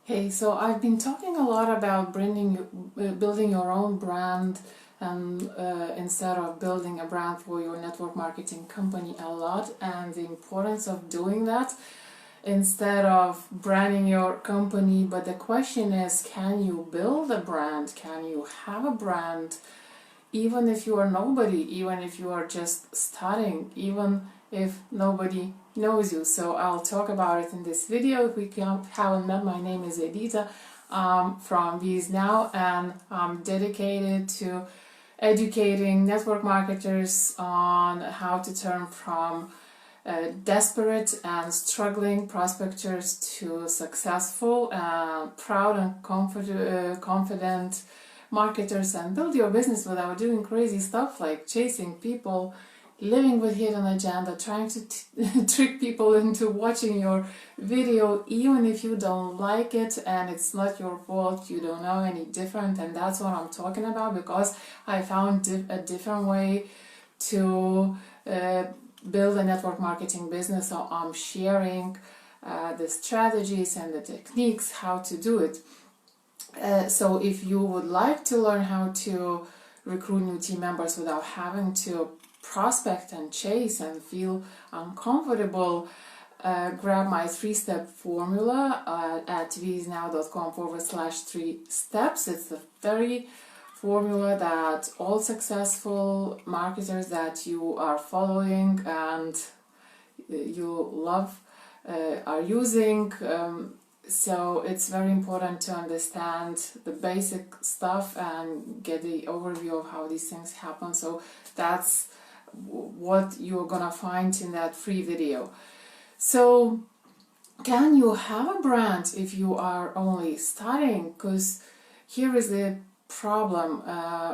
Hey, so I've been talking a lot about building your own brand and instead of building a brand for your network marketing company a lot, and the importance of doing that instead of branding your company. But the question is, can you build a brand? Can you have a brand even if you are nobody, even if you are just starting, even if nobody knows you? So I'll talk about it in this video. If we haven't met, my name is Edita from VIE Now, and I'm dedicated to educating network marketers on how to turn from desperate and struggling prospectors to successful, proud and confident marketers, and build your business without doing crazy stuff like chasing people, living with hidden agenda, trying to trick people into watching your video even if you don't like it and it's not your fault, you don't know any different. And that's what I'm talking about, because I found a different way to build a network marketing business. So I'm sharing the strategies and the techniques how to do it. So if you would like to learn how to recruit new team members without having to prospect and chase and feel uncomfortable, grab my 3-step formula at viesnow.com/3 steps. It's the very formula that all successful marketers that you are following and you love are using. So it's very important to understand the basic stuff and get the overview of how these things happen. So that's what you're gonna find in that free video. So can you have a brand if you are only starting? Because here is the problem,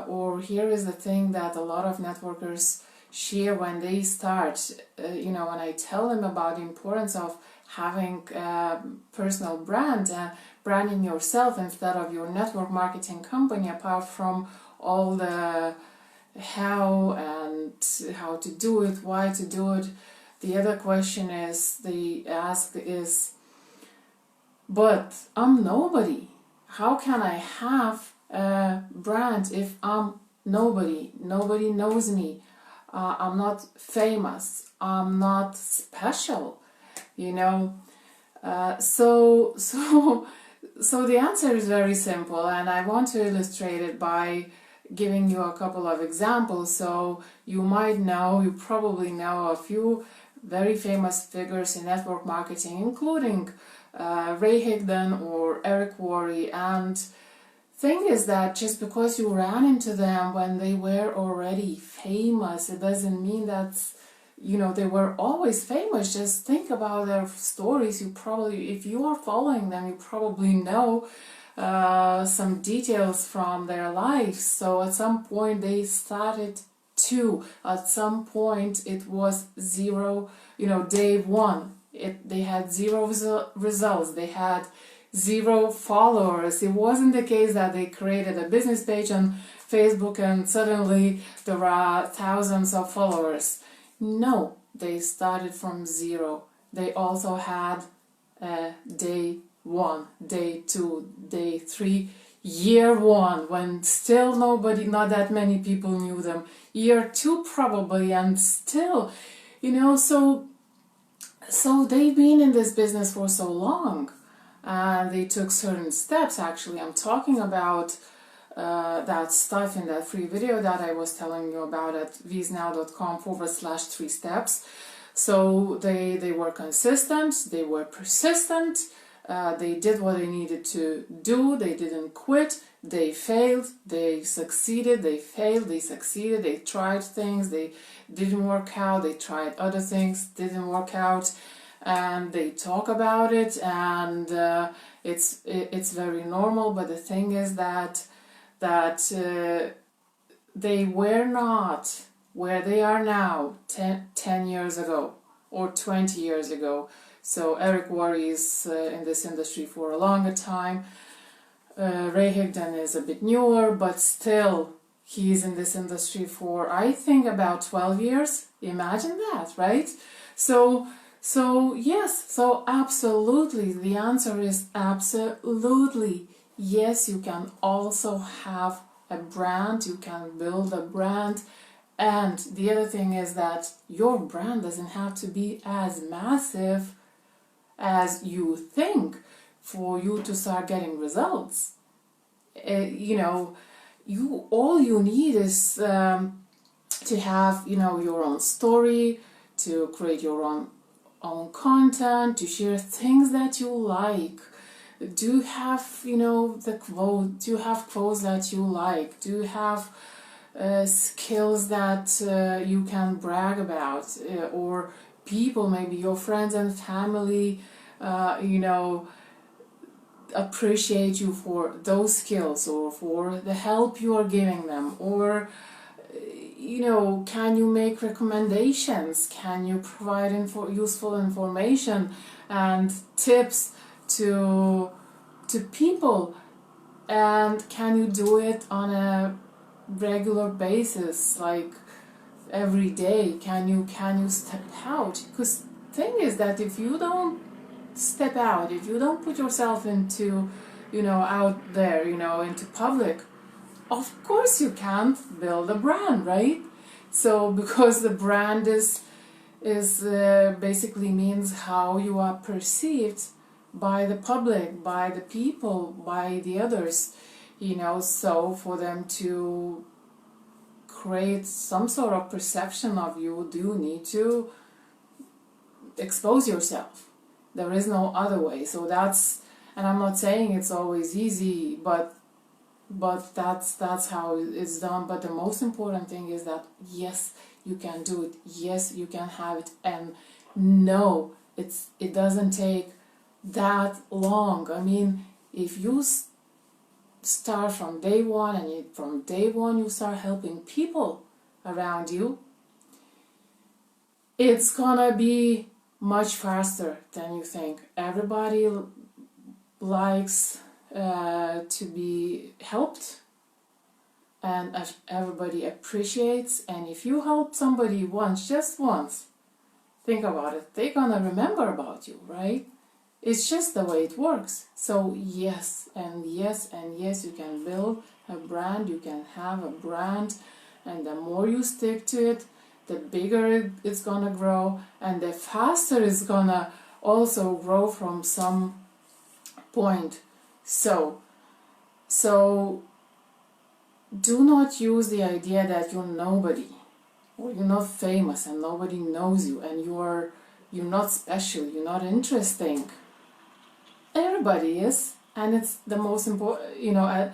or here is the thing that a lot of networkers share when they start. When I tell them about the importance of having a personal brand and branding yourself instead of your network marketing company, apart from all the how to do it, why to do it, the other question they ask is, but I'm nobody. How can I have a brand if I'm nobody? Nobody knows me. I'm not famous. I'm not special. So the answer is very simple, and I want to illustrate it by giving you a couple of examples. So you probably know a few very famous figures in network marketing, including Ray Higdon or Eric Worre. And thing is that just because you ran into them when they were already famous, it doesn't mean that they were always famous. Just think about their stories. If you are following them, you probably know some details from their lives. So at some point they started too. At some point it was zero, day one. They had zero results. They had 0 followers. It wasn't the case that they created a business page on Facebook and suddenly there are thousands of followers. No, they started from 0. They also had day 1, day 2, day 3, year 1, when still not that many people knew them. Year 2 probably, and still, so they've been in this business for so long. They took certain steps. Actually, I'm talking about that stuff in that free video that I was telling you about at viesnow.com/3 steps. So they were consistent, they were persistent, they did what they needed to do, they didn't quit, they failed, they succeeded, they failed, they succeeded, they tried things, they didn't work out, they tried other things, didn't work out, and they talk about it, and it's very normal. But the thing is that they were not where they are now 10 years ago or 20 years ago. So Eric Worre is in this industry for a longer time. Ray Higdon is a bit newer, but still he's in this industry for, I think, about 12 years. Imagine that, right? So So yes, so absolutely, the answer is absolutely. Yes, you can also have a brand, you can build a brand. And the other thing is that your brand doesn't have to be as massive as you think for you to start getting results. You know, all you need is to have, you know, your own story, to create your own content, to share things that you like. Do you have, you know, do you have quotes that you like? Do you have skills that you can brag about? Or people, maybe your friends and family, you know, appreciate you for those skills or for the help you are giving them? Or you know, can you make recommendations? Can you provide useful information and tips to people? And can you do it on a regular basis, like every day? Can you step out? Because thing is that if you don't step out, if you don't put yourself into, you know, out there, you know, into public, of course you can't build a brand, right? So because the brand is basically means how you are perceived by the public, by the people, by the others, you know. So for them to create some sort of perception of you, do need to expose yourself. There is no other way. So that's, and I'm not saying it's always easy, but that's how it's done. But the most important thing is that yes, you can do it. Yes, you can have it. And no, it doesn't take that long. I mean, if you start from day one, and from day one you start helping people around you, it's gonna be much faster than you think. Everybody likes to be helped, and everybody appreciates. And if you help somebody once, just once, think about it, they're gonna remember about you, right? It's just the way it works. So yes, and yes, and yes, you can build a brand, you can have a brand, and the more you stick to it, the bigger it's gonna grow, and the faster it's gonna also grow from some point. So do not use the idea that you're nobody, or you're not famous and nobody knows you, and you're not special, you're not interesting. Everybody is, and it's the most important, you know,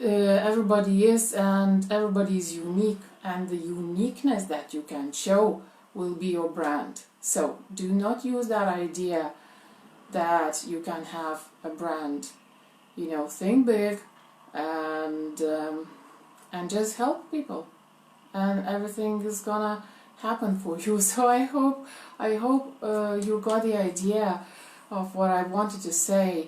everybody is, and everybody is unique, and the uniqueness that you can show will be your brand. So do not use that idea that you can have a brand. You know, think big, and just help people, and everything is gonna happen for you. So I hope you got the idea of what I wanted to say.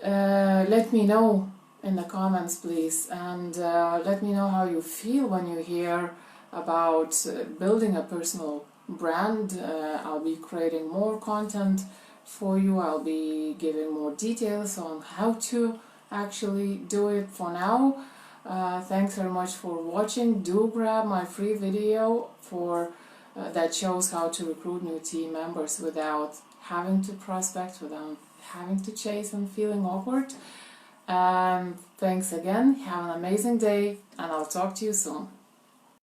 Let me know in the comments, please, and let me know how you feel when you hear about building a personal brand. I'll be creating more content for you. I'll be giving more details on how to actually do it. For now, thanks very much for watching. Do grab my free video for that shows how to recruit new team members without having to prospect, without having to chase and feeling awkward. Thanks again, have an amazing day, and I'll talk to you soon.